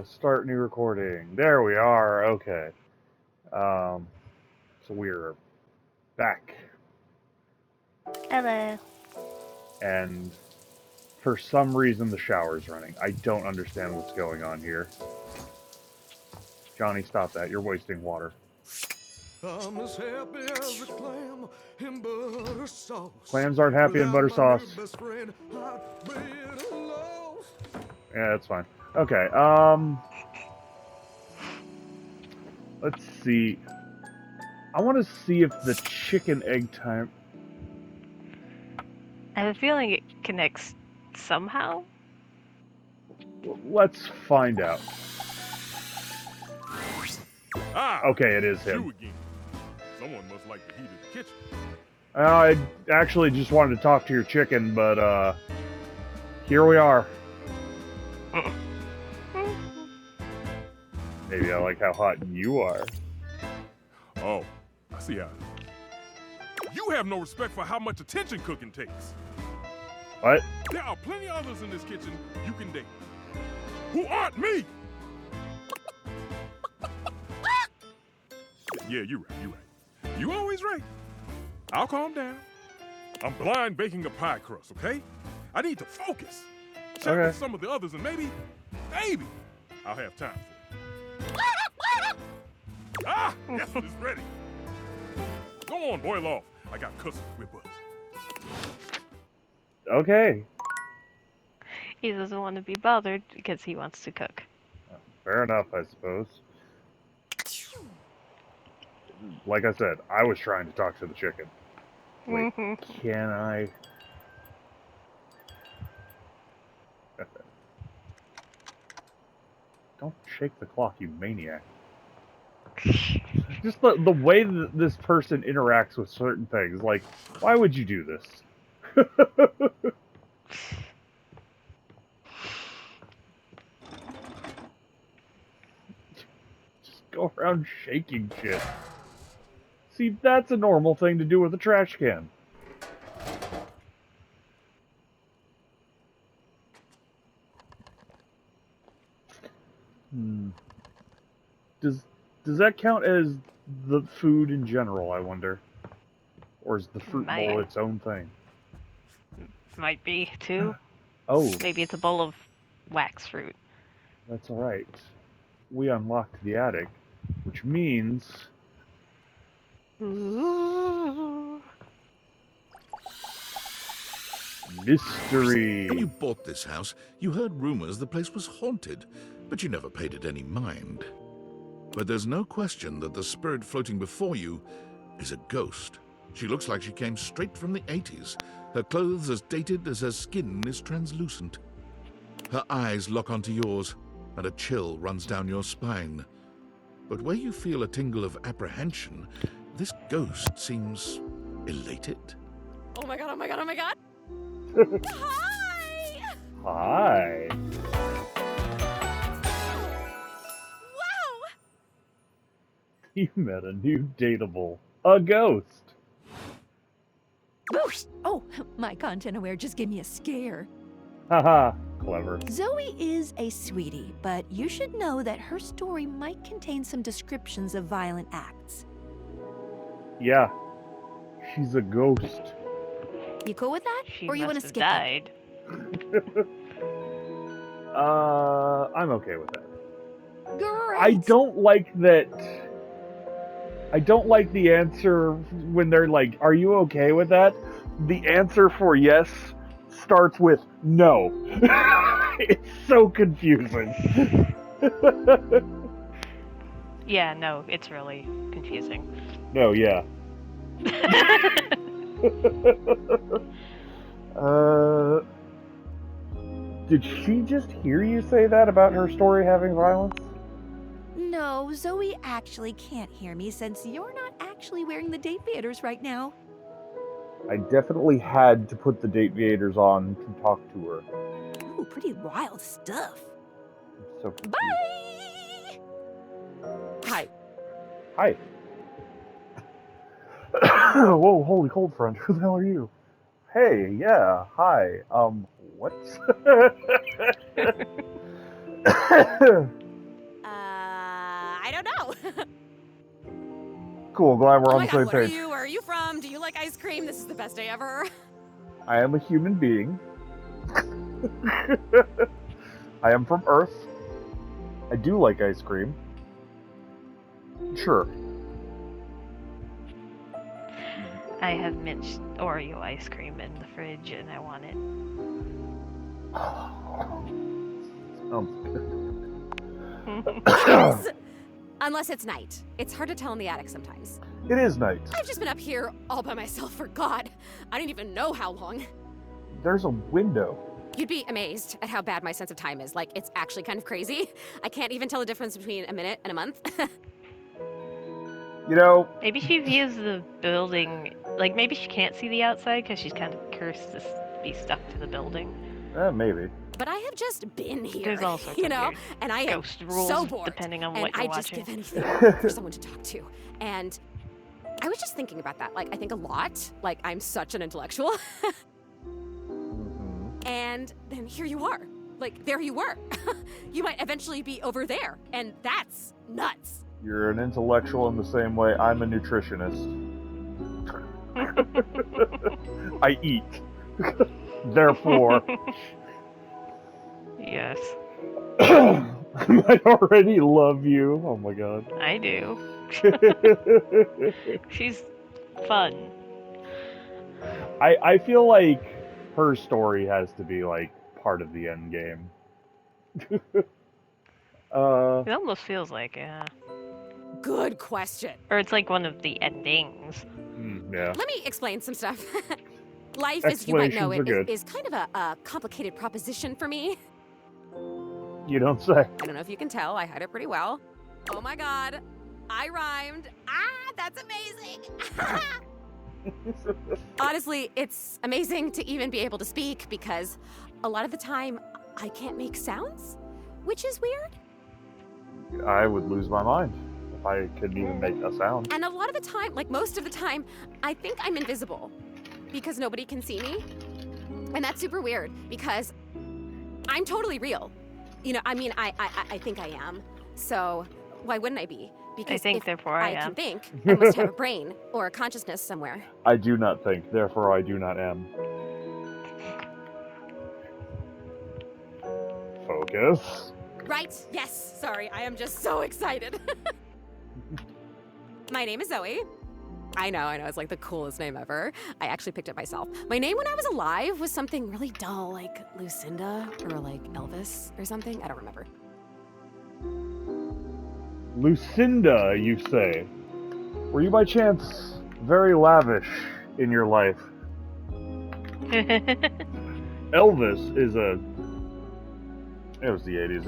Start new recording. There we are. Okay. So we're back, Hello. and for some reason the shower's running. I don't understand what's going on here. Johnny, stop that. You're wasting water. I'm as happy as a clam in butter sauce. Clams aren't happy in Without butter my new sauce. best friend, I'd be at a loss. Yeah, that's fine. Okay. Let's see. I want to see if the chicken egg time. I have a feeling it connects somehow. Let's find out. Ah, Okay, it is you him. again. Someone must like the heat of the kitchen. I actually just wanted to talk to your chicken, but here we are. Maybe I like how hot you are. Oh, I see how it is. You have no respect for how much attention cooking takes. What? There are plenty others in this kitchen you can date who aren't me. Yeah, you're right. You always right. I'll calm down. I'm blind baking a pie crust, okay? I need to focus. Check Okay. with some of the others and maybe, I'll have time for it. Ah, yes, it's ready. Go on, boil off. I got custard with butter. Okay. He doesn't want to be bothered because he wants to cook. Fair enough, I suppose. Like I said, I was trying to talk to the chicken. Wait, can I? Don't shake the clock, you maniac. Just the way that this person interacts with certain things. Like, why would you do this? Just go around shaking shit. See, that's a normal thing to do with a trash can. Does that count as the food in general, I wonder? Or is the fruit Might. bowl its own thing? Might be, too. Oh, Maybe it's a bowl of wax fruit. that's alright. We unlocked the attic, which means... Ooh. mystery! When you bought this house, you heard rumors the place was haunted, but you never paid it any mind. But there's no question that the spirit floating before you is a ghost. She looks like she came straight from the 80s. Her clothes as dated as her skin is translucent. Her eyes lock onto yours, and a chill runs down your spine. But where you feel a tingle of apprehension, this ghost seems elated. Oh my god, oh my god, oh my god! Hi! Hi! Wow! You met a new dateable. A ghost! Boosh! Oh, my content aware just gave me a scare. Haha, clever. Zoe is a sweetie, but you should know that her story might contain some descriptions of violent acts. Yeah, she's a ghost. You cool with that? She or you must want to have skip died. I'm okay with that. it? Great! I don't like that. I don't like the answer when they're like, are you okay with that? The answer for yes starts with no. It's so confusing. Yeah, no, it's really confusing. No, yeah. Did she just hear you say that about her story having violence? No, Zoe actually can't hear me since you're not actually wearing the date theaters right now. I definitely had to put the date theaters on to talk to her. Ooh, pretty wild stuff. I'm so confused. Bye! Hi. Hi. Whoa, holy cold front. Who the hell are you? Hey, yeah, hi. What? Cool, glad we're Oh on my the god, same what are page. you? Where are you from? Do you like ice cream? This is the best day ever. I am a human being. I am from Earth. I do like ice cream. Sure. I have mint Oreo ice cream in the fridge and I want it. Sounds good. Unless it's night. It's hard to tell in the attic sometimes. It is night. I've just been up here all by myself for God. I don't even know how long. There's a window. You'd be amazed at how bad my sense of time is. Like, it's actually kind of crazy. I can't even tell the difference between a minute and a month. You know, Maybe she views the building, like maybe she can't see the outside because she's kind of cursed to be stuck to the building. maybe. But I have just been here, There's all sorts you of know, weird and I am ghost rules so bored. depending on and what you're I just watching. give anything for someone to talk to. And I was just thinking about that. Like, I think a lot. Like, I'm such an intellectual. And then here you are. Like, there you were. You might eventually be over there. And that's nuts. You're an intellectual in the same way I'm a nutritionist. I eat. Therefore, Yes, I already love you. Oh my god. I do. She's fun. I feel like her story has to be like part of the end game. It almost feels like, yeah. Good question. Or it's like one of the endings. Yeah. Let me explain some stuff. Life, as you might know, Explanations are good. is kind of a complicated proposition for me. You don't say. I don't know if you can tell, I hide it pretty well. Oh my god, I rhymed. Ah, that's amazing. Honestly, it's amazing to even be able to speak because a lot of the time I can't make sounds, which is weird. I would lose my mind if I couldn't even make a sound. And a lot of the time, like most of the time, I think I'm invisible because nobody can see me. And that's super weird because I'm totally real. You know, I mean, I think I am. So why wouldn't I be? Because I think, if therefore I can am. think, I must have a brain or a consciousness somewhere. I do not think, therefore I do not am. Focus. Right? Yes. Sorry, I am just so excited. My name is Zoe. I know, it's like the coolest name ever. I actually picked it myself. My name when I was alive was something really dull, like Lucinda or like Elvis or something. I don't remember. Lucinda, you say. Were you by chance very lavish in your life? Elvis is a... It was the 80s.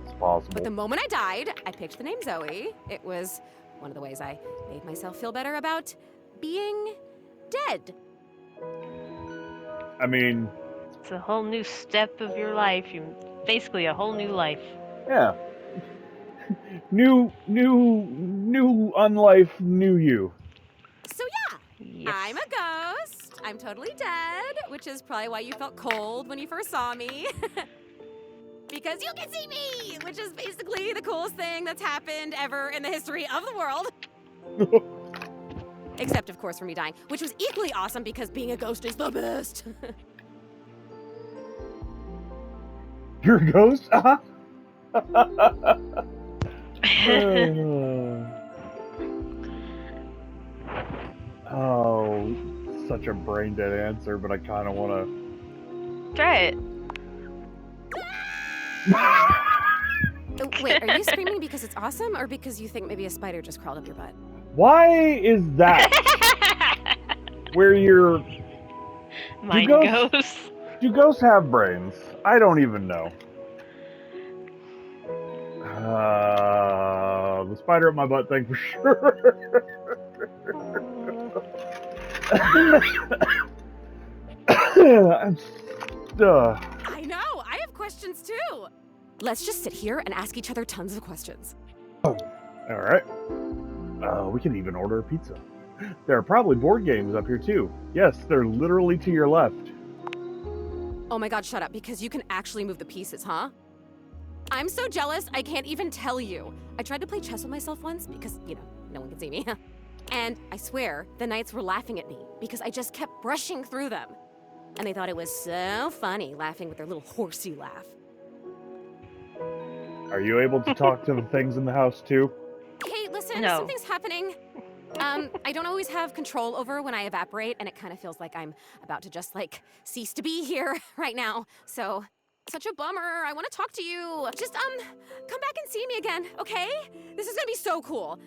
It's possible. But the moment I died, I picked the name Zoe. It was one of the ways I made myself feel better about being dead. I mean, It's a whole new step of your life. Basically a whole new life. yeah. New unlife, new you. So yeah, Yes. I'm a ghost. I'm totally dead, which is probably why you felt cold when you first saw me. Because you can see me, which is basically the coolest thing that's happened ever in the history of the world. Except, of course, for me dying, which was equally awesome because being a ghost is the best. You're a ghost? Oh, such a brain dead answer, but I kind of want Try it. Wait, are you screaming because it's awesome or because you think maybe a spider just crawled up your butt? Why is that where you're... Mine ghosts- goes. Do ghosts have brains? I don't even know. The spider up my butt thing for sure. I know, I have questions too. Let's just sit here and ask each other tons of questions. Alright. We can even order a pizza. There are probably board games up here too. Yes, they're literally to your left. Oh my god, shut up, because you can actually move the pieces, huh? I'm so jealous, I can't even tell you. I tried to play chess with myself once because, no one can see me. And I swear, the knights were laughing at me because I just kept brushing through them. And they thought it was so funny, laughing with their little horsey laugh. Are you able to talk to the things in the house too? Hey, listen, No. something's happening. I don't always have control over when I evaporate, and it kind of feels like I'm about to just, cease to be here right now. So, such a bummer. I want to talk to you. Just, come back and see me again, okay? This is gonna be so cool.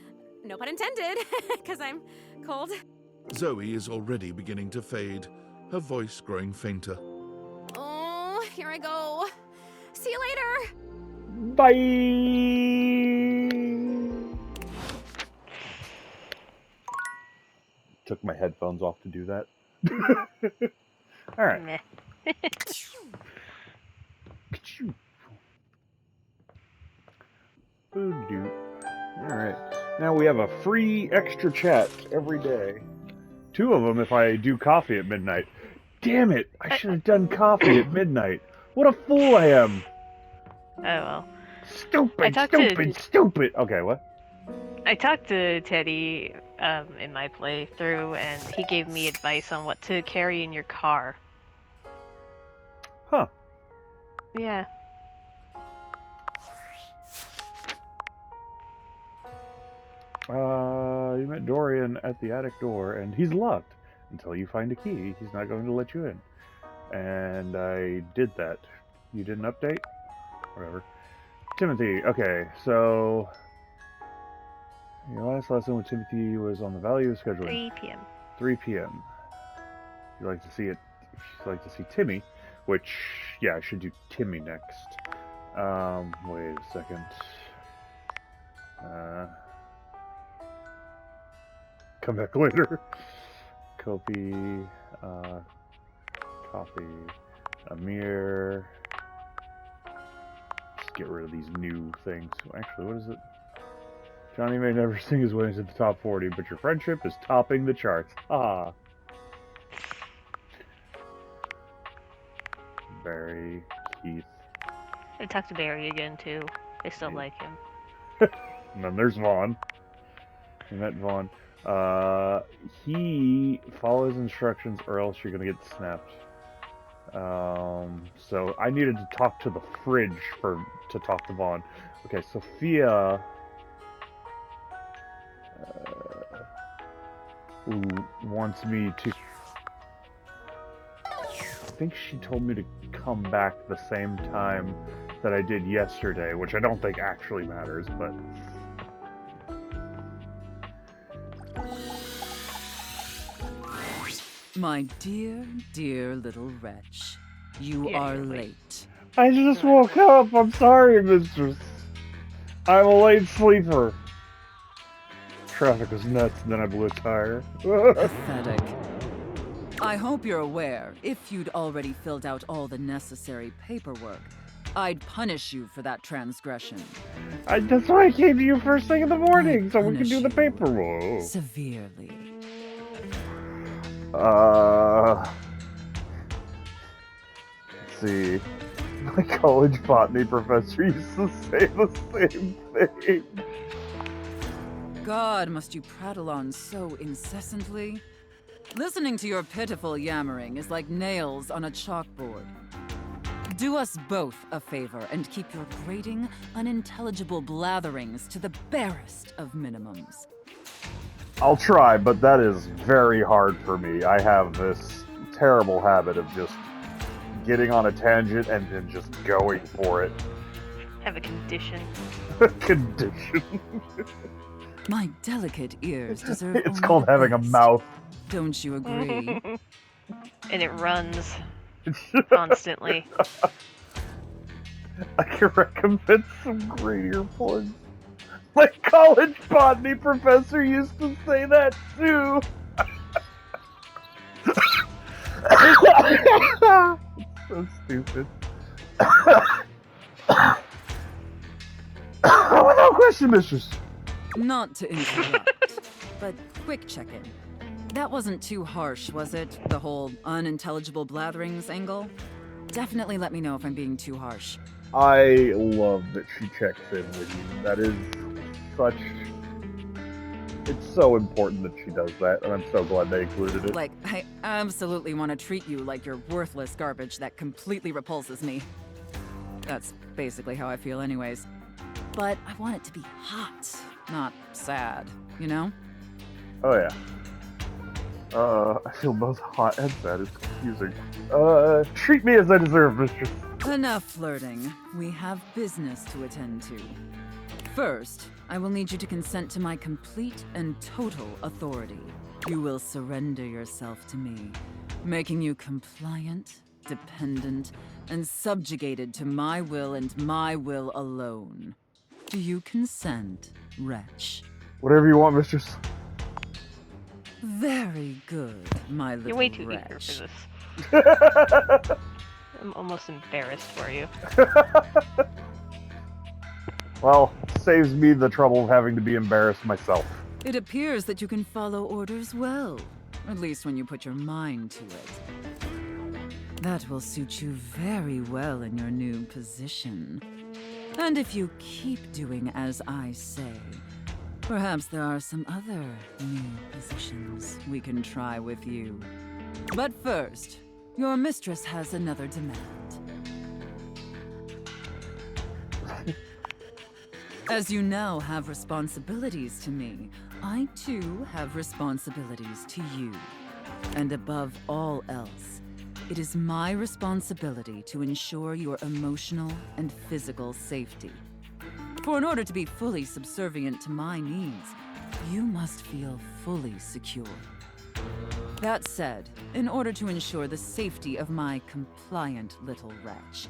No pun intended, because I'm cold. Zoe is already beginning to fade, her voice growing fainter. Oh, here I go. See you later. Bye! Took my headphones off to do that. Alright. Meh. Alright. Now we have a free extra chat every day. 2 of them if I do coffee at midnight. Damn it! I should have done coffee at midnight. What a fool I am! Oh well. Stupid, talked to- stupid! Okay, what? I talked to Teddy in my playthrough, and he gave me advice on what to carry in your car. Huh. Yeah. You met Dorian at the attic door, and he's locked. Until you find a key, he's not going to let you in. And I did that. You did an update? Whatever. Timothy, okay, so... Your last lesson with Timothy was on the value of scheduling. 3 p.m. 3 p.m. You'd like to see it... You'd like to see Timmy, which... Yeah, I should do Timmy next. Wait a second. Come back later. Copy, copy, Amir. Just get rid of these new things. Actually, what is it? Johnny may never sing his way into the top 40, but your friendship is topping the charts. Ah. Barry, Keith. I talked to Barry again too. I still like him. And then there's Vaughn. I met Vaughn. He follows instructions or else you're gonna get snapped. So I needed to talk to the fridge to talk to Vaughn. Okay, Sophia wants me to... I think she told me to come back the same time that I did yesterday, which I don't think actually matters, but... My dear, dear little wretch. You Yeah, are you're late. I just woke up. I'm sorry, mistress. I'm a late sleeper. Traffic was nuts, and then I blew a tire. Pathetic. I hope you're aware, if you'd already filled out all the necessary paperwork, I'd punish you for that transgression. That's why I came to you first thing in the morning, so we can Punish do the you paperwork. severely. Let's see. My college botany professor used to say the same thing. God, must you prattle on so incessantly? Listening to your pitiful yammering is like nails on a chalkboard. Do us both a favor and keep your grating, unintelligible blatherings to the barest of minimums. I'll try, but that is very hard for me. I have this terrible habit of just getting on a tangent and then just going for it. Have a condition. Condition. My delicate ears deserve It's only called the having a best. mouth. Don't you agree? And it runs constantly. I can recommend some great earplugs. My college botany professor used to say that too. So stupid. Without question, mistress. Not to interrupt, but quick check-in. That wasn't too harsh, was it? The whole unintelligible blatherings angle? Definitely let me know if I'm being too harsh. I love that she checks in with you. That is such. It's so important that she does that, and I'm so glad they included it. Like, I absolutely want to treat you like you're worthless garbage that completely repulses me. That's basically how I feel anyways. But I want it to be hot, not sad, you know? Oh yeah. I feel both hot and sad. It's confusing. Treat me as I deserve, mistress. Enough flirting. We have business to attend to. First, I will need you to consent to my complete and total authority. You will surrender yourself to me, making you compliant, dependent, and subjugated to my will and my will alone. Do you consent, wretch? Whatever you want, mistress. Very good, my little You're way too wretch. eager for this. I'm almost embarrassed for you. Well, saves me the trouble of having to be embarrassed myself. It appears that you can follow orders well, at least when you put your mind to it. That will suit you very well in your new position. And if you keep doing as I say, perhaps there are some other new positions we can try with you. But first, your mistress has another demand. As you now have responsibilities to me, I too have responsibilities to you. And above all else, it is my responsibility to ensure your emotional and physical safety. For in order to be fully subservient to my needs, you must feel fully secure. That said, in order to ensure the safety of my compliant little wretch,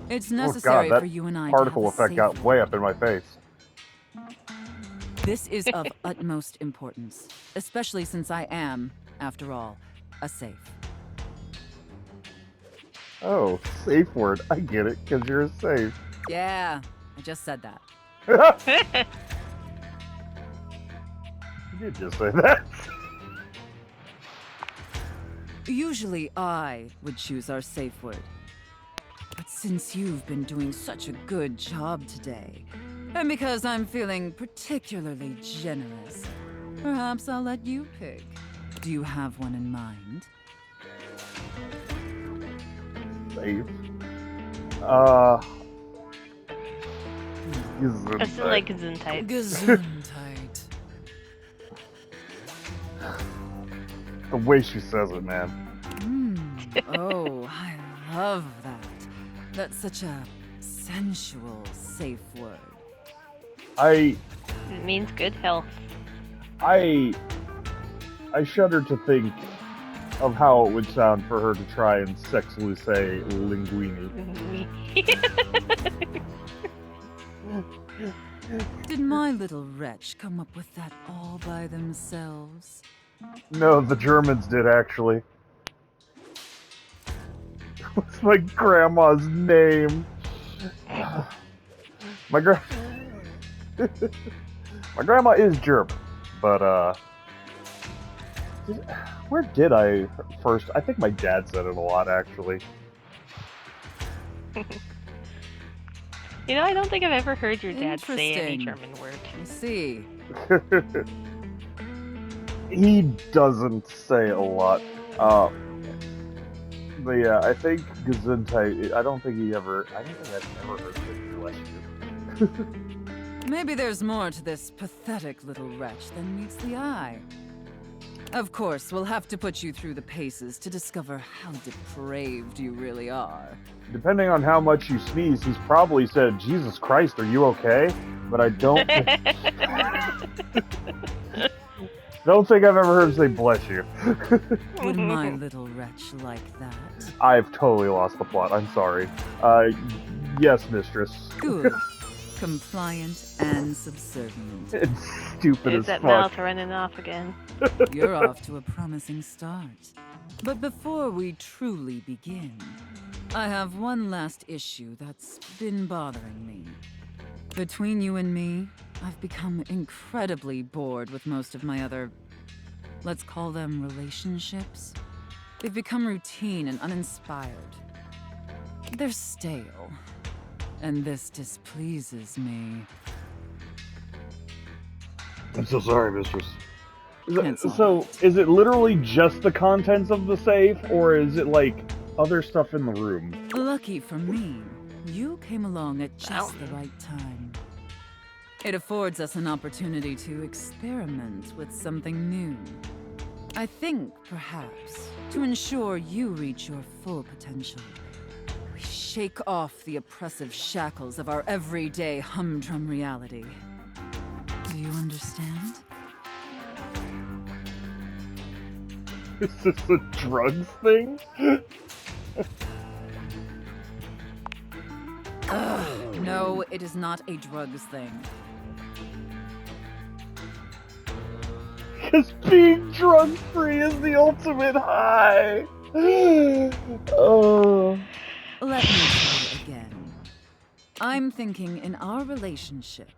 it's necessary oh God, for you and I particle to have a effect got safe way up in my face. This is of utmost importance, especially since I am, after all, a safe. Oh, safe word. I get it, because you're safe. Yeah, I just said that. You did just say that. Usually I would choose our safe word. But since you've been doing such a good job today, and because I'm feeling particularly generous, perhaps I'll let you pick. Do you have one in mind? Safe. I still like Gesundheit. Gesundheit. The way she says it, man. Oh, I love that. That's such a sensual, safe word. I It means good health. shudder to think of how it would sound for her to try and sexually say linguini. Did my little wretch come up with that all by themselves? No, the Germans did, actually. What's my grandma's name? My grandma is German, but where did I first? I think my dad said it a lot, actually. You know, I don't think I've ever heard your dad say any Interesting. German word. I see. He doesn't say a lot. But yeah, I think Gesundheit. I don't think I've ever heard him bless you. Maybe there's more to this pathetic little wretch than meets the eye. Of course, we'll have to put you through the paces to discover how depraved you really are. Depending on how much you sneeze, he's probably said, "Jesus Christ, are you okay?" But I don't. Don't think I've ever heard him say "bless you." Would my little wretch like that? I've totally lost the plot. I'm sorry. Yes, mistress. Good. Compliant and subservient. It's stupid Is as that fuck. mouth running off again? You're off to a promising start. But before we truly begin, I have one last issue that's been bothering me. Between you and me, I've become incredibly bored with most of my other, let's call them relationships. They've become routine and uninspired. They're stale. and this displeases me. I'm so sorry, mistress. It's all So, right. is it literally just the contents of the safe, or is it like other stuff in the room? Lucky for me, you came along at just the right time. It affords us an opportunity to experiment with something new. I think, perhaps, to ensure you reach your full potential, we shake off the oppressive shackles of our everyday humdrum reality. Do you understand? Is this a drugs thing? Ugh, no, it is not a drugs thing. Because being drug-free is the ultimate high! Oh. Let me try again. I'm thinking in our relationship,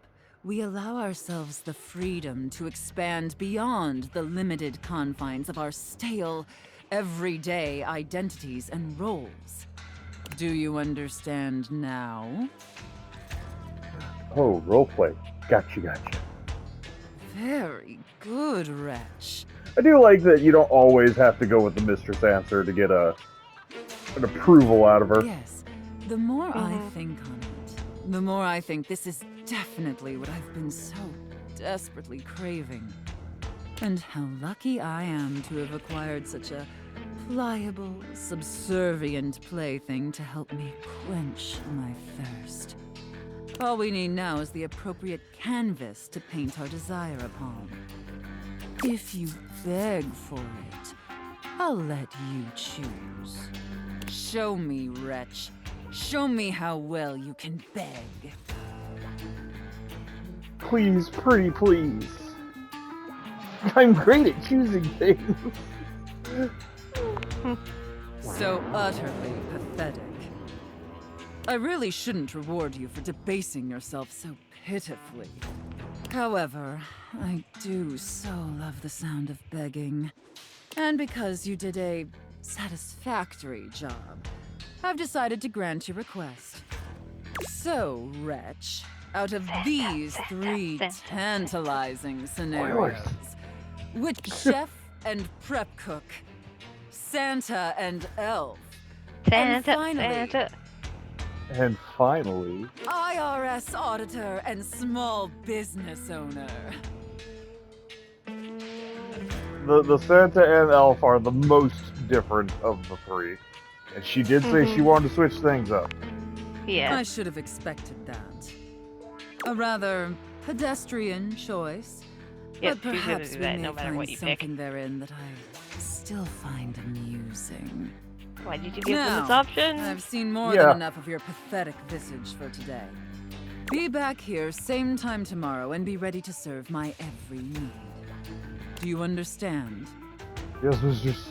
we allow ourselves the freedom to expand beyond the limited confines of our stale, everyday identities and roles. Do you understand now? Oh, roleplay. Gotcha. Very good, Wretch. I do like that you don't always have to go with the mistress answer to get an approval out of her. Yes, the more I think on it, the more I think this is definitely what I've been so desperately craving. And how lucky I am to have acquired such a pliable, subservient plaything to help me quench my thirst. All we need now is the appropriate canvas to paint our desire upon. If you beg for it, I'll let you choose. Show me, Wretch. Show me how well you can beg. Please, pretty please. I'm great at choosing things. So utterly pathetic. I really shouldn't reward you for debasing yourself so pitifully. However, I do so love the sound of begging. And because you did a satisfactory job, I've decided to grant your request. So, Wretch, out of these three tantalizing scenarios, with chef and prep cook, Santa and elf, and finally, IRS auditor and small business owner. the Santa and Elf are the most different of the three. And she did say she wanted to switch things up. Yeah. I should have expected that. A rather pedestrian choice. Yep, But she's gonna perhaps do we that may no matter find what you pick. something therein that I still find amusing. Why did you give them this Now, option? I've seen more Yeah. than enough of your pathetic visage for today. Be back here same time tomorrow and be ready to serve my every need. Do you understand? Yes, mistress.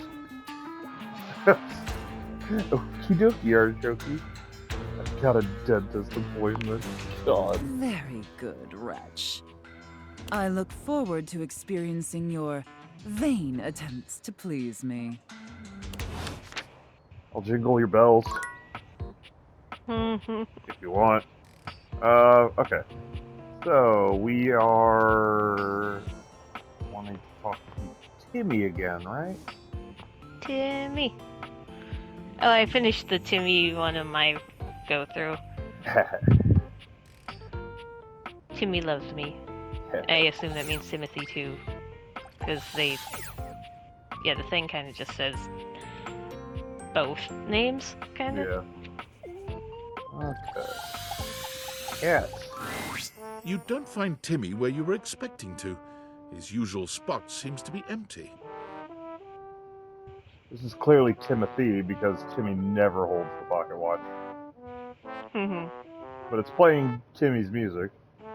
Okie dokie, artichoke. I've got a dentist appointment. God. Very good, Wretch. I look forward to experiencing your vain attempts to please me. I'll jingle your bells Mhm. if you want. Okay. So, we are wanting to talk to Timmy again, right? Timmy. Oh, I finished the Timmy one of my go through. Timmy loves me. I assume that means Timothy too. Because yeah, the thing kind of just says both names, kind of. Yeah. Okay. Yes. You don't find Timmy where you were expecting to. His usual spot seems to be empty. This is clearly Timothy because Timmy never holds the pocket watch. But it's playing Timmy's music.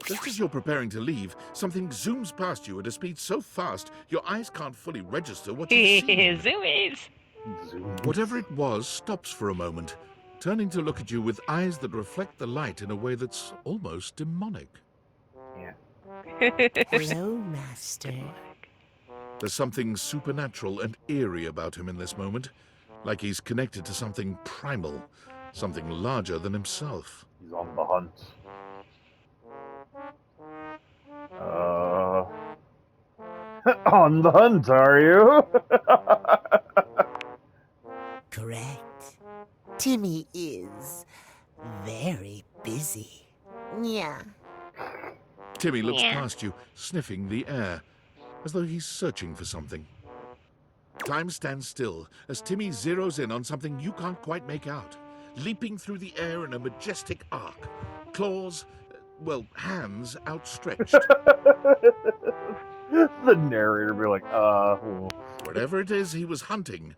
Just as you're preparing to leave, something zooms past you at a speed so fast your eyes can't fully register what you see. Zoomies! Whatever it was stops for a moment, turning to look at you with eyes that reflect the light in a way that's almost demonic. Yeah. Hello, Master. There's something supernatural and eerie about him in this moment, like he's connected to something primal, something larger than himself. He's on the hunt. Uh, on the hunt, are you? Correct. Timmy is very busy. Yeah. Timmy looks Yeah. past you, sniffing the air, as though he's searching for something. Time stands still as Timmy zeroes in on something you can't quite make out, leaping through the air in a majestic arc, claws, well, hands outstretched. The narrator be like, Whatever it is he was hunting,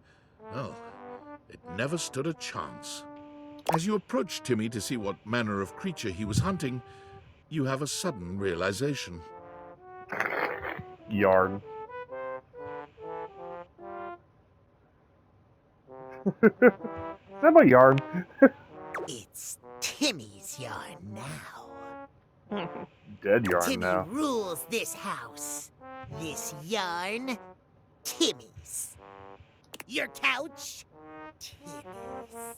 well, it never stood a chance. As you approach Timmy to see what manner of creature he was hunting, you have a sudden realization. yarn. Is that my yarn? It's Timmy's yarn now. Dead yarn Timmy now. rules this house. This yarn, Timmy's. Your couch, Timmy's.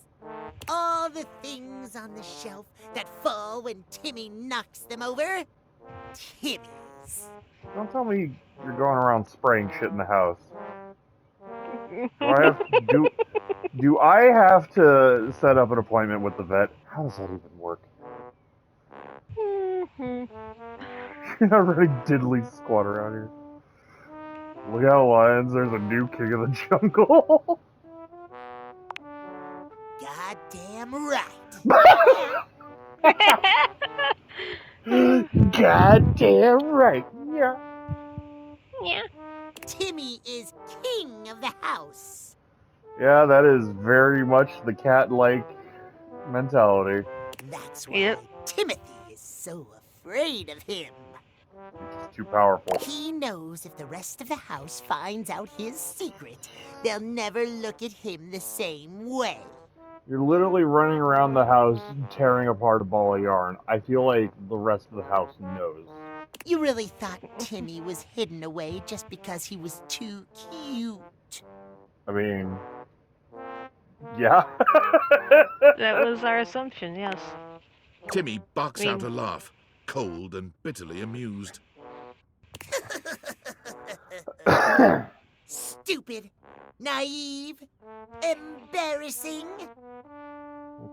All the things on the shelf that fall when Timmy knocks them over, Timmy's. Don't tell me you're going around spraying shit in the house. Do I have to set up an appointment with the vet? How does that even work? You're not really diddly squat around here. Look out, lions, there's a new king of the jungle. Goddamn right. Goddamn right. Yeah. Yeah. Timmy is king of the house. Yeah, that is very much the cat-like mentality. That's why Yep. Timothy is so afraid of him. It's too powerful. He knows if the rest of the house finds out his secret, they'll never look at him the same way. You're literally running around the house tearing apart a ball of yarn. I feel like the rest of the house knows. You really thought Timmy was hidden away just because he was too cute. I mean, yeah. That was our assumption, yes. Timmy barks I mean- out a laugh, cold and bitterly amused. Stupid, naive, embarrassing.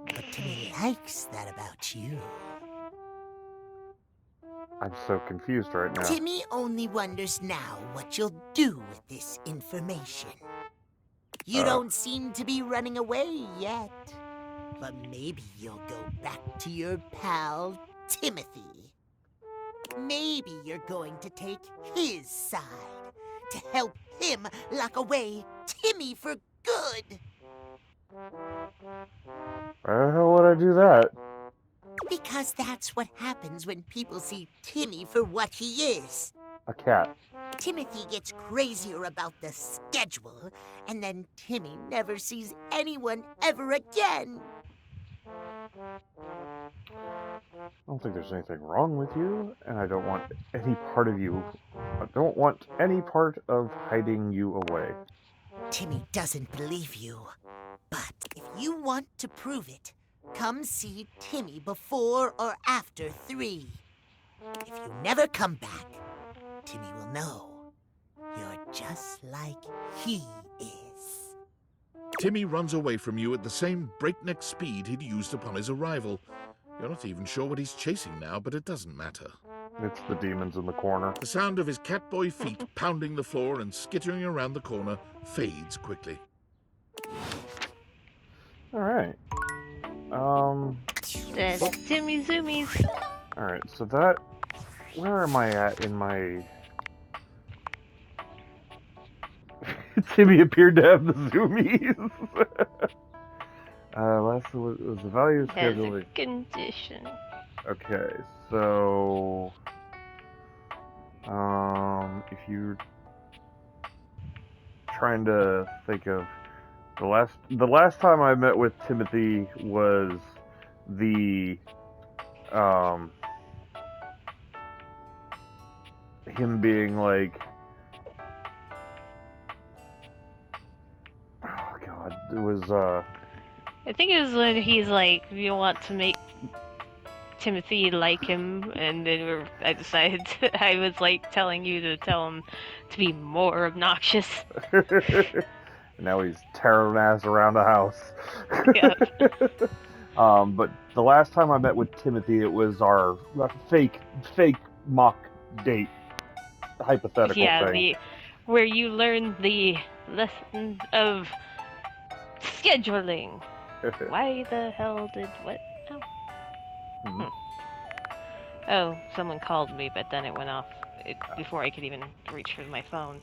But Timmy likes that about you. I'm so confused right now. Timmy only wonders now what you'll do with this information. You don't seem to be running away yet. But maybe you'll go back to your pal, Timothy. Maybe you're going to take his side to help him lock away Timmy for good. Why the hell would I do that? Because that's what happens when people see Timmy for what he is. A cat. Timothy gets crazier about the schedule, and then Timmy never sees anyone ever again. I don't think there's anything wrong with you, and I don't want any part of you. I don't want any part of hiding you away. Timmy doesn't believe you. But if you want to prove it, come see Timmy before or after 3. If you never come back, Timmy will know you're just like he is. Timmy runs away from you at the same breakneck speed he'd used upon his arrival. You're not even sure what he's chasing now, but it doesn't matter. It's the demons in the corner. The sound of his catboy feet pounding the floor and skittering around the corner fades quickly. Alright. That's Timmy Zoomies. Alright, so that... Where am I at in my... Timmy appeared to have the zoomies. Last was the value Has schedule. a condition. Okay, so... if you're trying to think of the last time I met with Timothy was the him being like, oh god, it was I think it was when he's like, you want to make Timothy like him, and then I decided I was like telling you to tell him to be more obnoxious. Now he's tearing ass around the house. Yep. But the last time I met with Timothy, it was our fake mock date hypothetical Yeah, thing. where you learn the lesson of scheduling. Why the hell did what? Oh. Hmm. Oh, someone called me, but then it went off before I could even reach for my phone.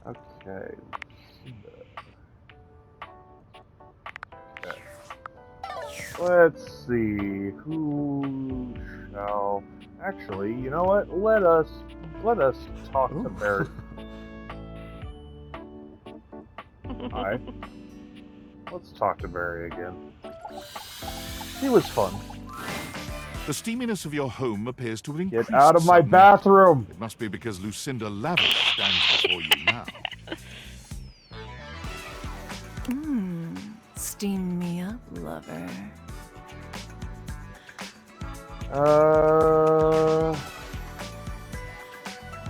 Okay. Let's see. Who shall? Actually, you know what? Let us talk to Barry. Hi. Let's talk to Barry again. He was fun. The steaminess of your home appears to have increased. Get out of my suddenly. bathroom! It must be because Lucinda Lavish stands before you now. Steam me up, lover.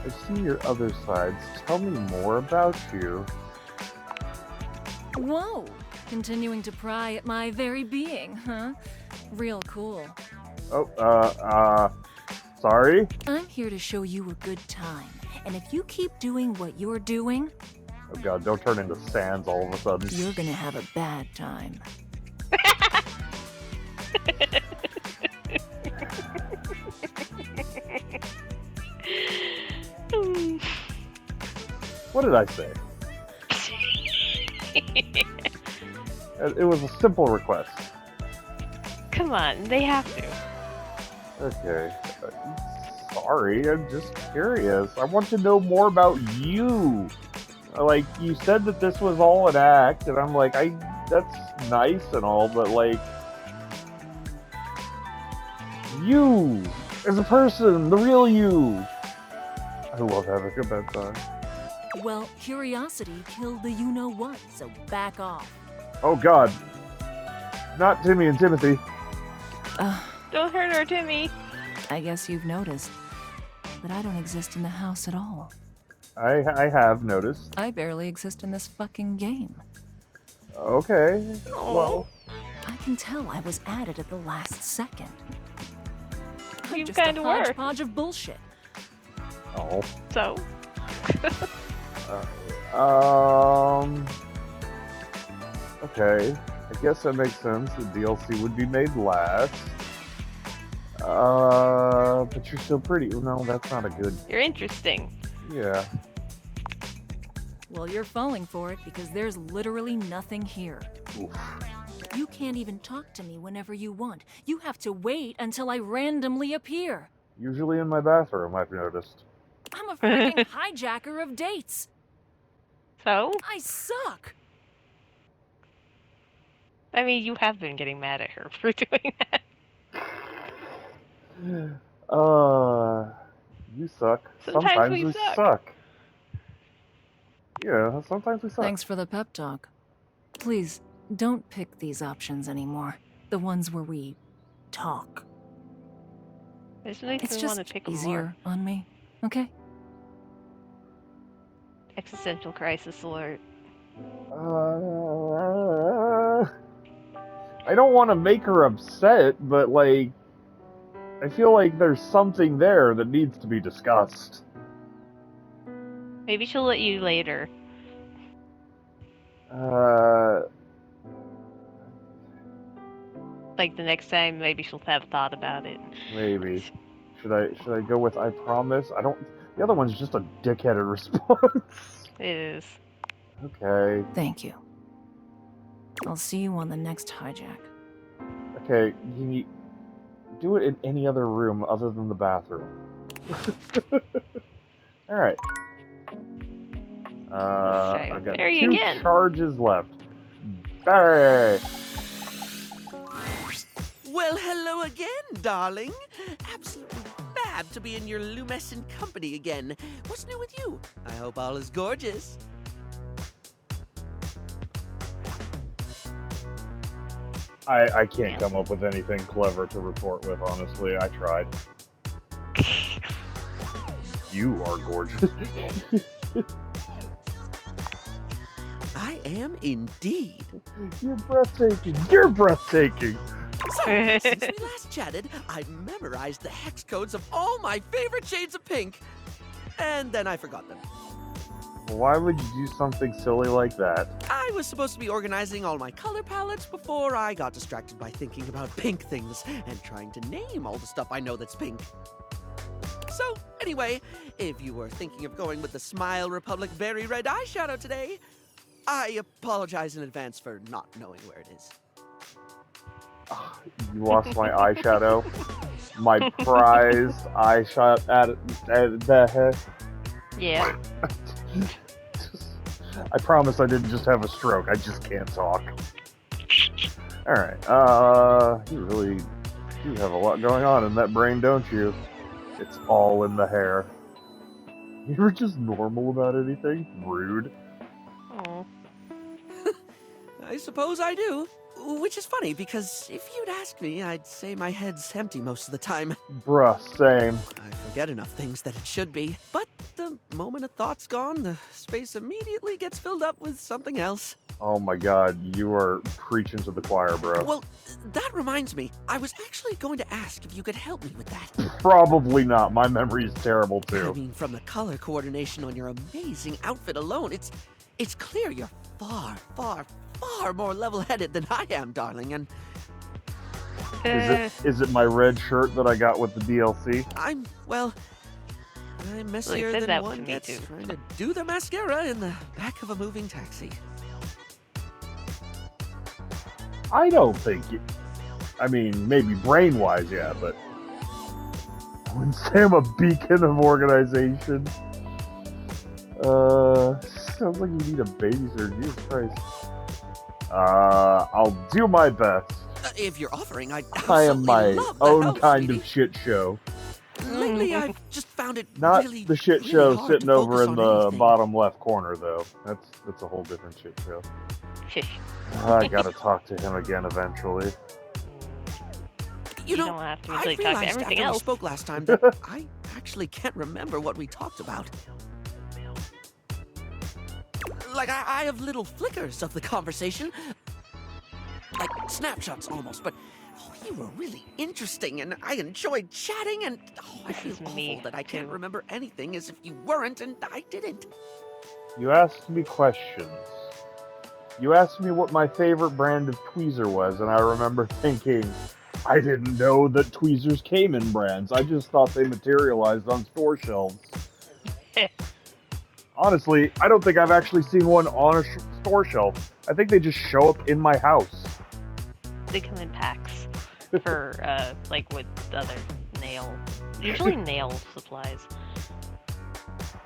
I've seen your other sides. Tell me more about you. Whoa! Continuing to pry at my very being, huh? Real cool. Oh, sorry? I'm here to show you a good time. And if you keep doing what you're doing, Oh god, don't turn into Sans all of a sudden. you're gonna have a bad time. What did I say? It was a simple request. Come on, they have to. Okay. Sorry, I'm just curious. I want to know more about you. Like, you said that this was all an act, and I'm like, that's nice and all, but like, you, as a person, the real you. I love having a bad time. Well, curiosity killed the you-know-what, so back off. Oh god. Not Timmy and Timothy. Don't hurt her, Timmy. I guess you've noticed that I don't exist in the house at all. I have noticed. I barely exist in this fucking game. Okay. Well, I can tell I was added at the last second. I'm You just a kinda were. hodgepodge of bullshit. oh. So, Okay. I guess that makes sense. The DLC would be made last. But you're still pretty. No, that's not a good. you're interesting. Yeah. Well, you're falling for it because there's literally nothing here. Oof. You can't even talk to me whenever you want. You have to wait until I randomly appear. Usually in my bathroom, I've noticed. I'm a freaking hijacker of dates. So, I suck. I mean, you have been getting mad at her for doing that. You suck. Sometimes we we suck. Yeah, sometimes we suck. Thanks for the pep talk. Please, don't pick these options anymore. The ones where we talk. There's no It's reason just want to pick easier more. on me, okay? Existential crisis alert. I don't want to make her upset, but like, I feel like there's something there that needs to be discussed. Maybe she'll let you later. Like the next time, maybe she'll have thought about it. Maybe. Should I go with I promise? I don't. The other one's just a dickheaded response. It is. Okay. Thank you. I'll see you on the next hijack. Okay. You do it in any other room other than the bathroom. All right. try I've got Barry 2 again. charges left. Barry. Well, hello again, darling. Absolutely fab to be in your lumescent company again. What's new with you? I hope all is gorgeous. I can't Yeah. come up with anything clever to retort with, honestly. I tried. You are gorgeous. I am indeed. You're breathtaking. You're breathtaking. So, since we last chatted, I've memorized the hex codes of all my favorite shades of pink. And then I forgot them. Why would you do something silly like that? I was supposed to be organizing all my color palettes before I got distracted by thinking about pink things and trying to name all the stuff I know that's pink. So, anyway, if you were thinking of going with the Smile Republic Berry Red eyeshadow today, I apologize in advance for not knowing where it is. You lost my eyeshadow. My prized eyeshadow at the head. Yeah. I promise I didn't just have a stroke. I just can't talk. Alright, you really do have a lot going on in that brain, don't you? It's all in the hair. You're just normal about anything? Rude. Oh. I suppose I do. Which is funny, because if you'd ask me, I'd say my head's empty most of the time. Bruh, same. I forget enough things that it should be. But the moment a thought's gone, the space immediately gets filled up with something else. Oh my god, you are preaching to the choir, bro. Well, that reminds me. I was actually going to ask if you could help me with that. Probably not. My memory is terrible, I too. mean, from the color coordination on your amazing outfit alone, it's clear you're far, far, far more level-headed than I am, darling, and Is it my red shirt that I got with the DLC? I'm messier said than that one to me, gets too. trying to do the mascara in the back of a moving taxi. I don't think it... I mean, maybe brain-wise, yeah, but... I wouldn't say I'm a beacon of organization. Sounds like you need a babysitter, Jesus Christ. I'll do my best. If you're offering, I'd I am absolutely my love the own help, kind sweetie. of shit show. Lately, I've just found it Not really, the shit really show hard sitting to over focus in on the anything. bottom left corner, though. That's a whole different shit show. I gotta talk to him again eventually. You know, don't have to I really talk to realized everything after we else. spoke last time that I actually can't remember what we talked about. Like, I have little flickers of the conversation. Like snapshots almost, but you were really interesting and I enjoyed chatting and I This feel is awful me, that I can't too. remember anything as if you weren't and I didn't. You asked me questions. You asked me what my favorite brand of tweezer was, and I remember thinking, I didn't know that tweezers came in brands. I just thought they materialized on store shelves. Honestly, I don't think I've actually seen one on a store shelf. I think they just show up in my house. They come in packs for, like with other usually nail supplies.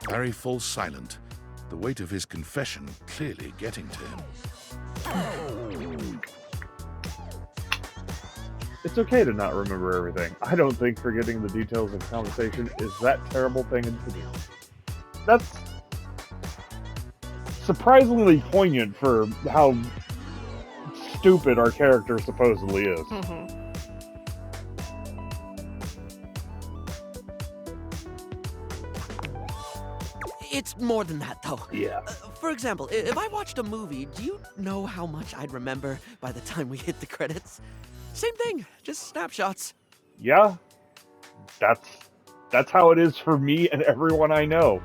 Barry falls silent, the weight of his confession clearly getting to him. It's okay to not remember everything. I don't think forgetting the details of conversation is that terrible thing to do. That's surprisingly poignant for how stupid our character supposedly is. It's more than that, though. Yeah. For example, if I watched a movie, do you know how much I'd remember by the time we hit the credits? Same thing, just snapshots. Yeah. That's how it is for me and everyone I know.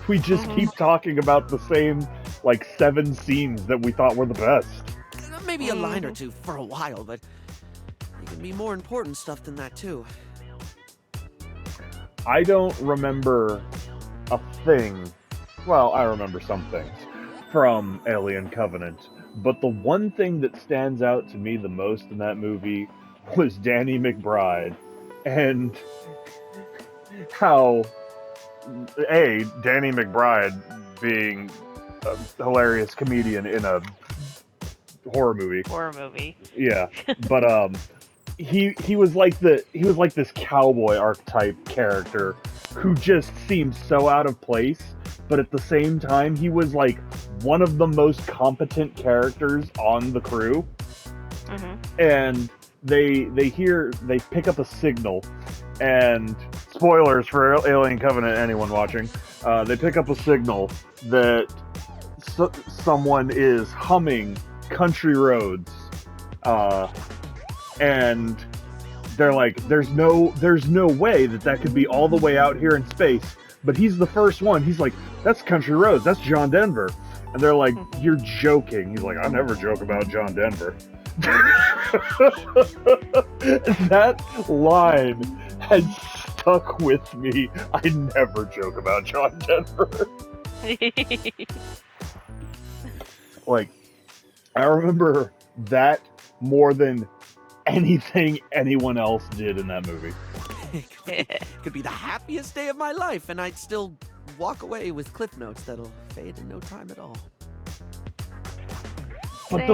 We just keep talking about the same, like, 7 scenes that we thought were the best. Maybe a line or two for a while, but there can be more important stuff than that, too. I don't remember a thing. Well, I remember some things from Alien Covenant, but the one thing that stands out to me the most in that movie was Danny McBride, and how Danny McBride being a hilarious comedian in a horror movie. Yeah, but he was like this cowboy archetype character who just seemed so out of place, but at the same time he was like one of the most competent characters on the crew. and they pick up a signal, and spoilers for Alien Covenant, anyone watching, they pick up a signal that someone is humming Country Roads, and they're like, there's no way that could be all the way out here in space, but he's the first one. He's like, that's Country Roads, that's John Denver. And they're like, you're joking. He's like, I never joke about John Denver. That line has stuck with me. I never joke about John Denver. Like, I remember that more than anything anyone else did in that movie. Could be the happiest day of my life, and I'd still walk away with cliff notes that'll fade in no time at all. But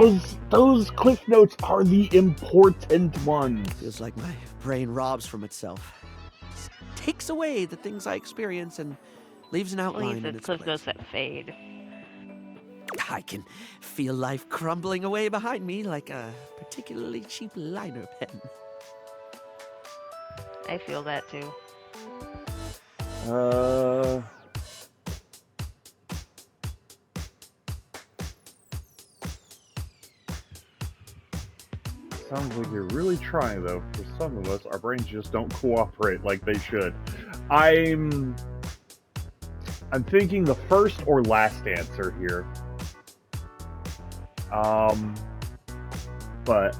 those cliff notes are the important ones. Feels like my brain robs from itself. Just takes away the things I experience and leaves an outline in its cliff place. notes that fade. I can feel life crumbling away behind me like a particularly cheap liner pen. I feel that too. Sounds like you're really trying, though. For some of us, our brains just don't cooperate like they should. I'm thinking the first or last answer here. But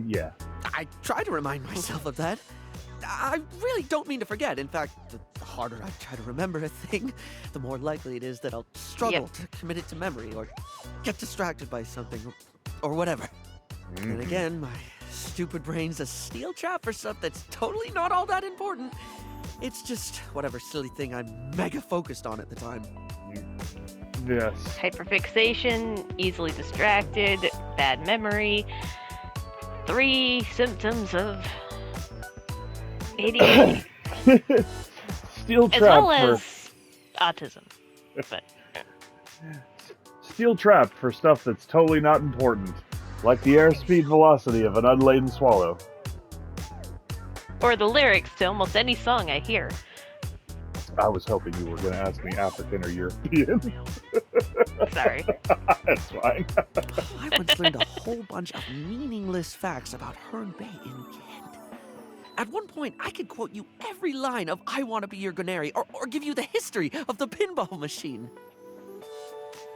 yeah. I try to remind myself of that. I really don't mean to forget. In fact, the harder I try to remember a thing, the more likely it is that I'll struggle to commit it to memory or get distracted by something or whatever. And again, my stupid brain's a steel trap for stuff that's totally not all that important. It's just whatever silly thing I'm mega focused on at the time. Yes. Hyperfixation, easily distracted, bad memory. 3 symptoms of ADHD. Steel trap as well as autism. But steel trap for stuff that's totally not important. Like the airspeed velocity of an unladen swallow. or the lyrics to almost any song I hear. I was hoping you were going to ask me African or European. Sorry. That's fine. I once learned a whole bunch of meaningless facts about Herne Bay in Kent. At one point, I could quote you every line of I Want to Be Your Gunary, or give you the history of the pinball machine.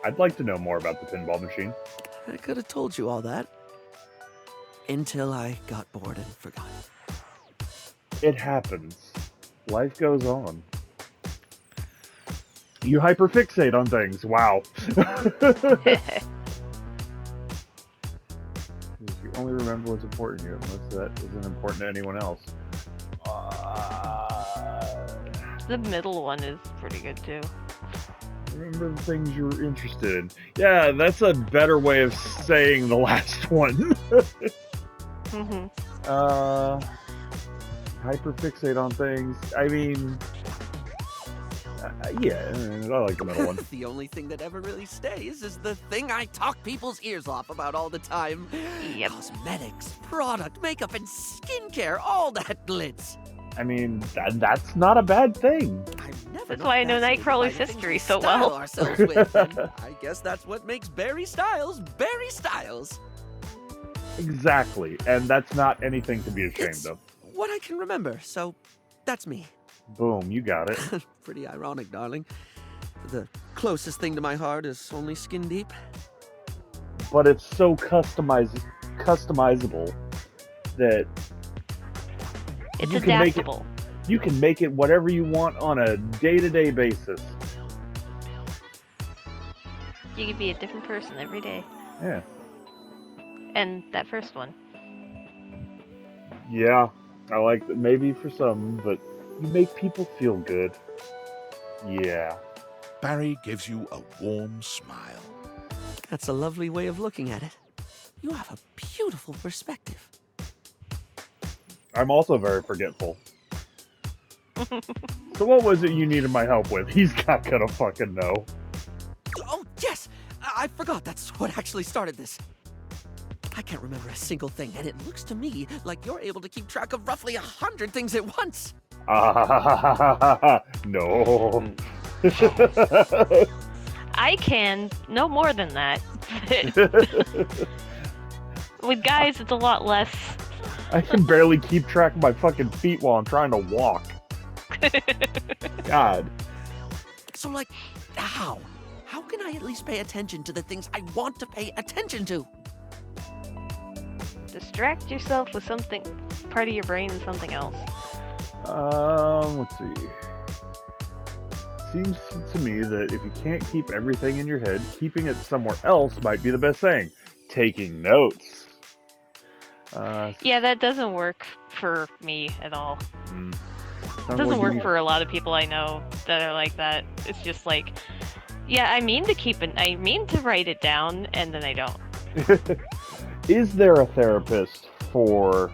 I'd like to know more about the pinball machine. I could have told you all that. Until I got bored and forgot. It happens. Life goes on. You hyperfixate on things. Wow. You only remember what's important to you, unless that isn't important to anyone else. The middle one is pretty good too. Remember the things you're interested in. Yeah, that's a better way of saying the last one. Hyperfixate on things. I mean, yeah, I like the middle one. The only thing that ever really stays is the thing I talk people's ears off about all the time. Yep. Cosmetics, product, makeup, and skincare, all that glitz. I mean, that's not a bad thing. That's why I know Nightcrawler's history so well. Ourselves with, and I guess that's what makes Barry Styles Barry Styles. Exactly, and that's not anything to be ashamed of. What I can remember, so that's me. Boom, you got it. Pretty ironic, darling. The closest thing to my heart is only skin deep. But it's so customizable that it's you adaptable. You can make it whatever you want on a day-to-day basis. You can be a different person every day. Yeah. And that first one. Yeah, I like that. Maybe for some, but you make people feel good. Yeah. Barry gives you a warm smile. That's a lovely way of looking at it. You have a beautiful perspective. I'm also very forgetful. So what was it you needed my help with? He's not gonna fucking know. Oh, yes! I forgot that's what actually started this. I can't remember a single thing, and it looks to me like you're able to keep track of roughly 100 things at once. No. I can no more than that. With guys, it's a lot less. I can barely keep track of my fucking feet while I'm trying to walk. God. So, like, how? How can I at least pay attention to the things I want to pay attention to? Distract yourself with something, part of your brain and something else. Let's see. Seems to me that if you can't keep everything in your head, keeping it somewhere else might be the best thing. Taking notes. Yeah, that doesn't work for me at all. It doesn't like work for a lot of people I know that are like that. It's just like, yeah, I mean to write it down, and then I don't. Is there a therapist for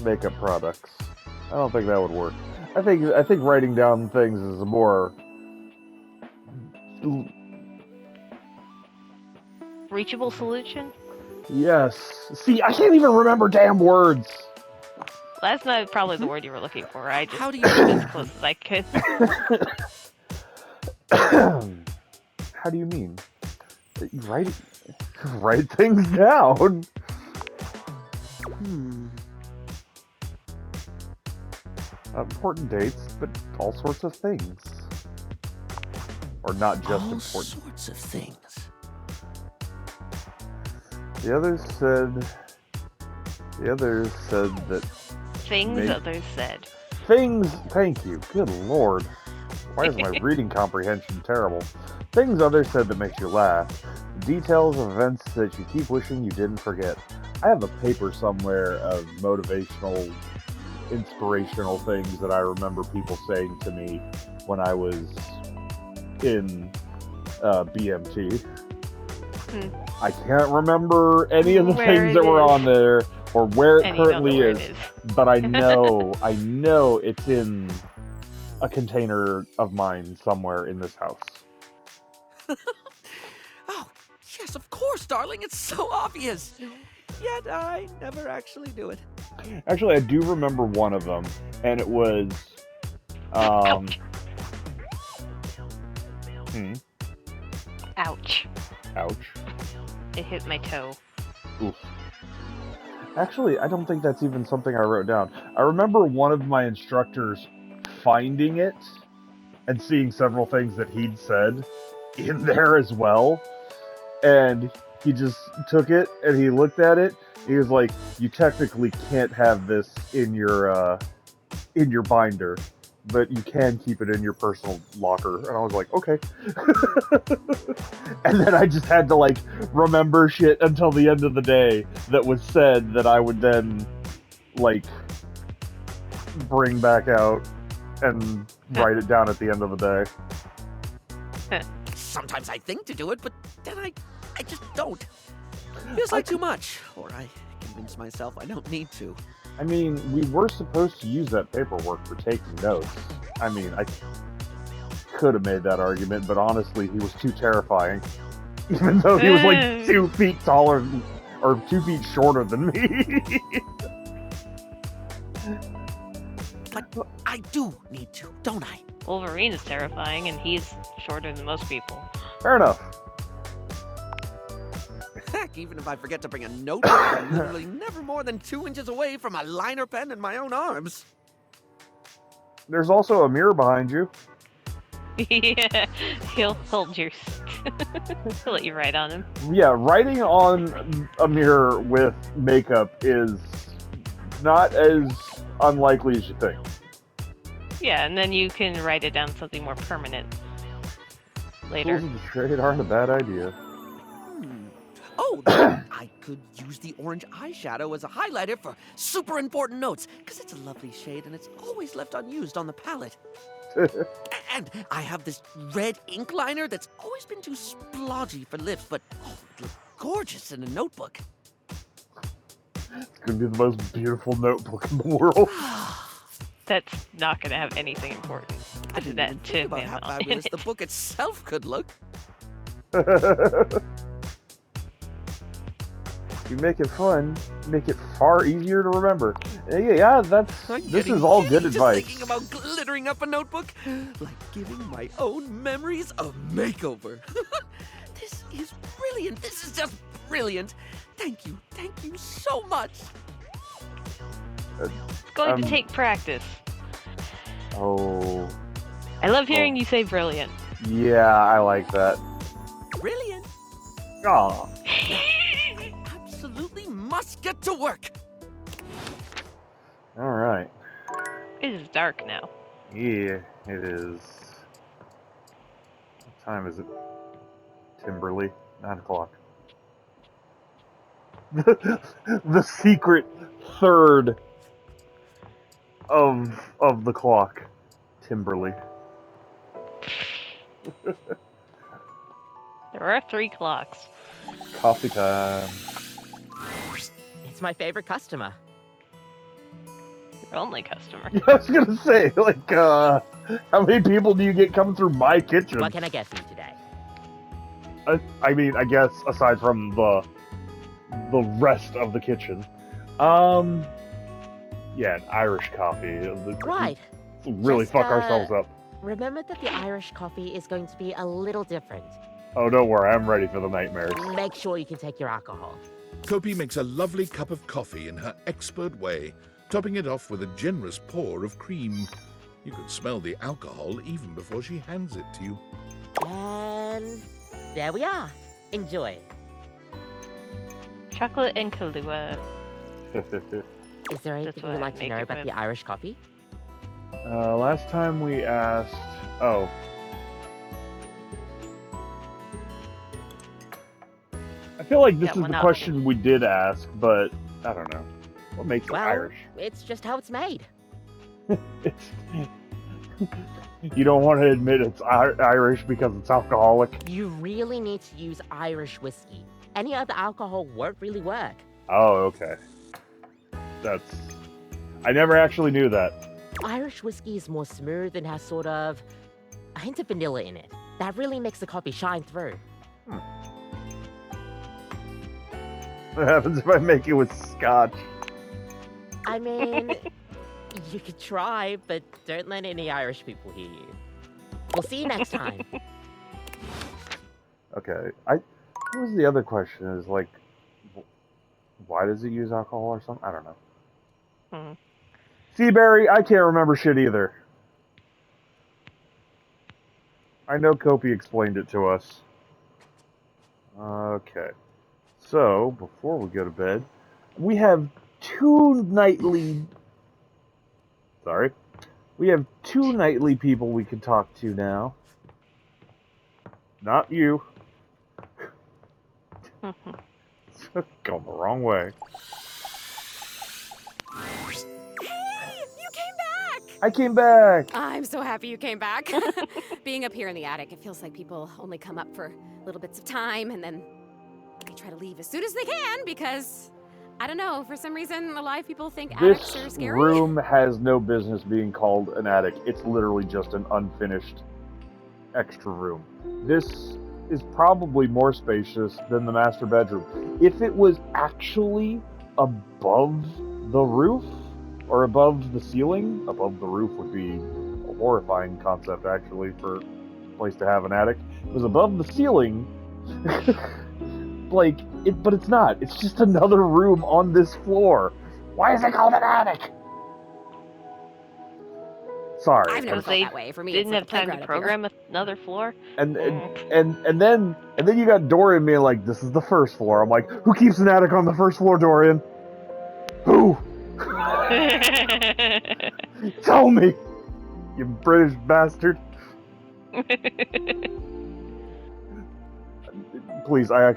makeup products? I don't think that would work. I think writing down things is a more Reachable solution? yes. See, I can't even remember damn words. That's not probably the word you were looking for. I just How do you- did as close as I could. How do you mean? Write things down. Important dates, but all sorts of things. Or not just All important. sorts of things. The others said that Things Maybe. others said. things. Thank you. Good lord. Why is my reading comprehension terrible? Things others said that makes you laugh. Details of events that you keep wishing you didn't forget. I have a paper somewhere of motivational, inspirational things that I remember people saying to me when I was in BMT. I can't remember any of the Where things it that were is. on there or where it And you don't know currently where is, it is. but I know it's in a container of mine somewhere in this house. Oh, yes, of course, darling. It's so obvious. Yet I never actually do it. Actually, I do remember one of them, and it was, Ouch. hmm, Ouch. ouch. It hit my toe. Oof. Actually, I don't think that's even something I wrote down. I remember one of my instructors finding it and seeing several things that he'd said in there as well. And he just took it and he looked at it. He was like, "You technically can't have this in your binder, but you can keep it in your personal locker." And I was like, "Okay." And then I just had to like remember shit until the end of the day that was said that I would then like bring back out and write it down at the end of the day. Sometimes I think to do it, but then I just don't. Feels like too much. Or I convince myself I don't need to. I mean, we were supposed to use that paperwork for taking notes. I mean, I could have made that argument, but honestly, he was too terrifying. Even though he was like 2 feet taller, or 2 feet shorter than me. But I do need to, don't I? Wolverine is terrifying, and he's shorter than most people. Fair enough. Heck, even if I forget to bring a notebook, I'm literally never more than 2 inches away from a liner pen in my own arms. There's also a mirror behind you. Yeah, he'll hold your. He'll let you write on him. Yeah, writing on a mirror with makeup is not as unlikely as you think. Yeah, and then you can write it down something more permanent later. Tools of the trade aren't a bad idea. Oh, then I could use the orange eyeshadow as a highlighter for super important notes, because it's a lovely shade and it's always left unused on the palette. And I have this red ink liner that's always been too splodgy for lips, but it look gorgeous in a notebook. It's gonna be the most beautiful notebook in the world. That's not going to have anything important. I to didn't that even to think about him how on fabulous it. the book itself could look. You make it fun, make it far easier to remember. Yeah, I'm this getting is all giddy good just advice. thinking about glittering up a notebook, like giving my own memories a makeover. This is brilliant. This is just brilliant. Thank you so much. It's going Um, to take practice. Oh, I love hearing you say brilliant. yeah, I like that. Brilliant. Aw. I absolutely must get to work. All right. It is dark now. Yeah, it is. What time is it? Timberly, 9 o'clock. The secret third of the clock, Timberly. There are 3 clocks. Coffee time. It's my favorite customer. Your only customer. I was gonna say, like, how many people do you get coming through my kitchen? What can I get for you today? I mean, I guess aside from the rest of the kitchen, yeah, an Irish coffee. Right. Really Just, fuck ourselves up. Remember that the Irish coffee is going to be a little different. Oh, don't worry, I'm ready for the nightmares. Make sure you can take your alcohol. Kopi makes a lovely cup of coffee in her expert way, topping it off with a generous pour of cream. You could smell the alcohol even before she hands it to you. And there we are. Enjoy. Chocolate and Kahlua. Is there anything what you'd I like to make know it about with. the Irish coffee? Last time we asked. Oh. I feel like this That is one the up. question we did ask, but I don't know. What makes it Well, Irish? it's just how it's made. You don't want to admit it's Irish because it's alcoholic? You really need to use Irish whiskey. Any other alcohol won't really work. Oh, okay. That's... I never actually knew that. Irish whiskey is more smooth and has sort of a hint of vanilla in it. That really makes the coffee shine through. What happens if I make it with scotch? I mean, you could try, but don't let any Irish people hear you. We'll see you next time. Okay, what was the other question? Is like, why does it use alcohol or something? I don't know. Seaberry, I can't remember shit either. I know Kopi explained it to us. Okay. So, before we go to bed, we have two nightly people we can talk to now. Not you. Going the wrong way. Hey, you came back! I came back! I'm so happy you came back. Being up here in the attic, it feels like people only come up for little bits of time and then they try to leave as soon as they can because, I don't know, for some reason a lot of people think attics are This scary. room has no business being called an attic. It's literally just an unfinished extra room. This is probably more spacious than the master bedroom. If it was actually above the roof, or above the ceiling, above the roof would be a horrifying concept actually for a place to have an attic. If it was above the ceiling, but it's not. It's just another room on this floor. Why is it called an attic? Sorry. I've never Because felt they that way. For me, didn't it's have like a time to playground up program another floor. And then you got Dorian being like, "This is the first floor." I'm like, "Who keeps an attic on the first floor, Dorian? Who? Tell me, you British bastard." Please, I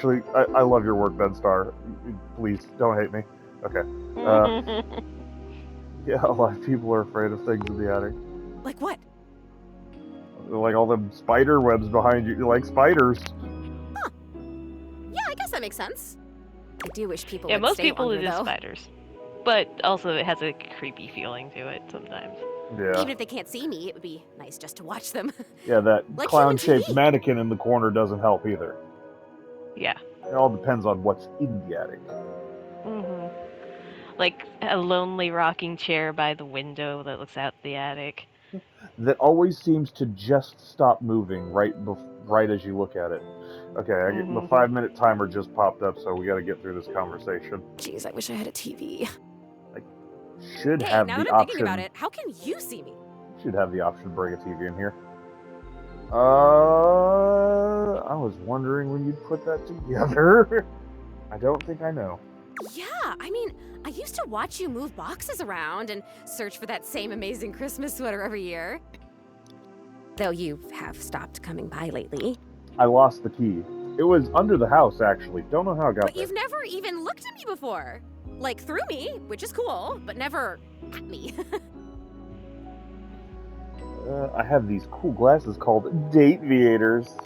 love your work, Ben Starr. Please, don't hate me. Okay. Yeah, a lot of people are afraid of things in the attic. here. Like what? Like all them spider webs behind you. You like spiders. Huh. Yeah, I guess that makes sense. I do wish people Yeah, would most stay people longer, it is though. spiders. But also it has a creepy feeling to it sometimes. Yeah. Even if they can't see me, it would be nice just to watch them. Yeah, that Like clown-shaped human TV. mannequin in the corner doesn't help either. Yeah. It all depends on what's in the attic. Like a lonely rocking chair by the window that looks out the attic. That always seems to just stop moving right as you look at it. Okay, the 5-minute timer just popped up, so we got to get through this conversation. Jeez, I wish I had a TV. Should Hey, have now the that I'm thinking option. about it, how can you see me? Should have the option to bring a TV in here. I was wondering when you'd put that together. I don't think I know. Yeah, I mean, I used to watch you move boxes around and search for that same amazing Christmas sweater every year. Though you have stopped coming by lately. I lost the key. It was under the house, actually. Don't know how it got But there. you've never even looked at me before. Like, through me, which is cool, but never at me. I have these cool glasses called Date Viators.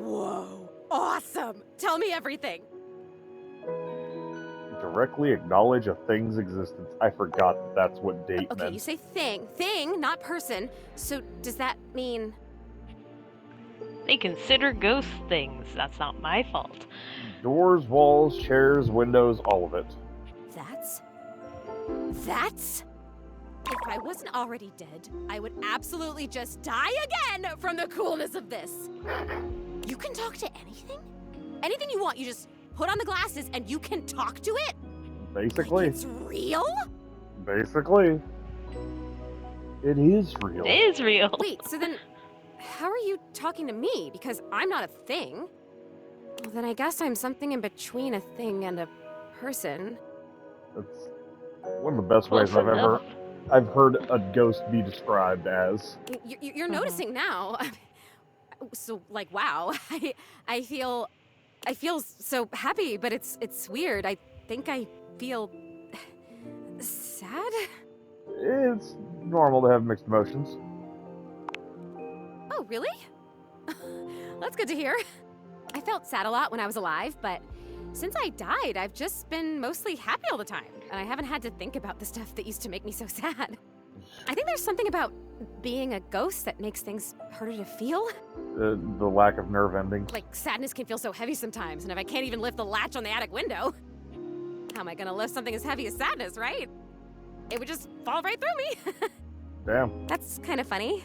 Whoa, awesome! Tell me everything. Directly acknowledge a thing's existence. I forgot that's what date Okay, meant. you say thing, not person. So does that mean... They consider ghost things. That's not my fault. Doors, walls, chairs, windows, all of it. That's... If I wasn't already dead, I would absolutely just die again from the coolness of this. You can talk to anything? Anything you want, you just put on the glasses and you can talk to it? Basically. Like it's real? Basically. It is real. It is real. Wait, so then how are you talking to me? Because I'm not a thing. Well, then I guess I'm something in between a thing and a person. That's one of the best ways I've heard a ghost be described as. You're noticing now. So, like, wow. I feel so happy, but it's weird. I think I feel sad. It's normal to have mixed emotions. Oh, really? That's good to hear. I felt sad a lot when I was alive, but since I died, I've just been mostly happy all the time, and I haven't had to think about the stuff that used to make me so sad. I think there's something about being a ghost that makes things harder to feel. The lack of nerve endings. Like, sadness can feel so heavy sometimes, and if I can't even lift the latch on the attic window, how am I gonna lift something as heavy as sadness, right? It would just fall right through me. Damn. That's kind of funny.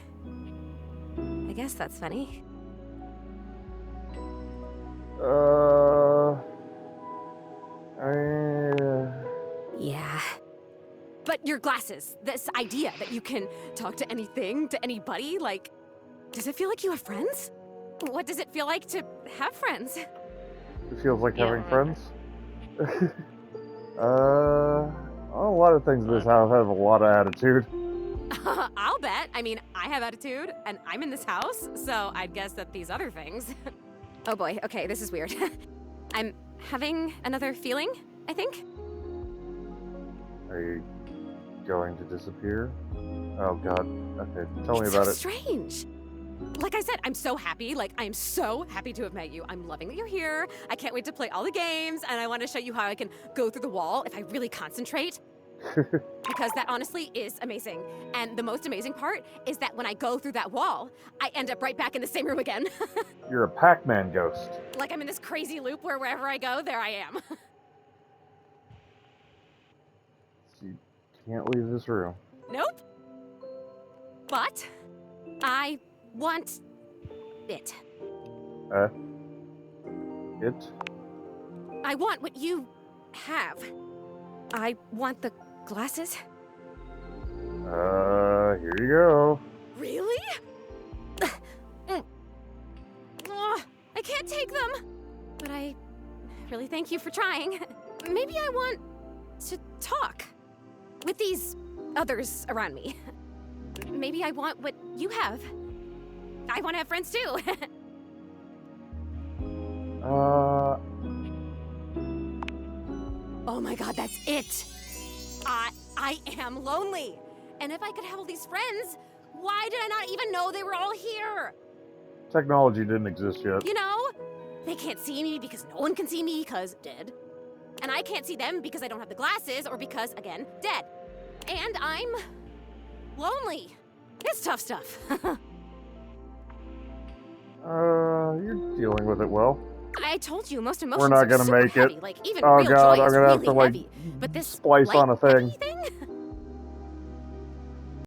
I guess that's funny. Yeah. But your glasses, this idea that you can talk to anything, to anybody, like, does it feel like you have friends? What does it feel like to have friends? It feels like having friends. A lot of things in this house have a lot of attitude. I'll bet. I mean, I have attitude, and I'm in this house, so I'd guess that these other things... Oh boy, okay, this is weird. I'm having another feeling, I think. Are you going to disappear? Oh god. Okay, tell me about It's it. so strange. Like I said, I'm so happy. Like, I'm so happy to have met you. I'm loving that you're here. I can't wait to play all the games, and I want to show you how I can go through the wall if I really concentrate. Because that honestly is amazing. And the most amazing part is that when I go through that wall, I end up right back in the same room again. You're a Pac-Man ghost. Like I'm in this crazy loop where wherever I go, there I am. You can't leave this room. Nope. But I want it. It? I want what you have. I want the glasses. Here you go. Really? I can't take them. But I really thank you for trying. Maybe I want to talk with these others around me. Maybe I want what you have. I want to have friends too. Oh my god, that's it. I am lonely. And if I could have all these friends, why did I not even know they were all here? Technology didn't exist yet. You know, they can't see me because no one can see me because dead. And I can't see them because I don't have the glasses or because, again, dead. And I'm lonely. It's tough stuff. You're dealing with it well. I told you most emotions We're not are gonna super make it. heavy. Like even Oh real god, joy I'm is gonna have really to like heavy. But this splice light on a thing. heavy thing?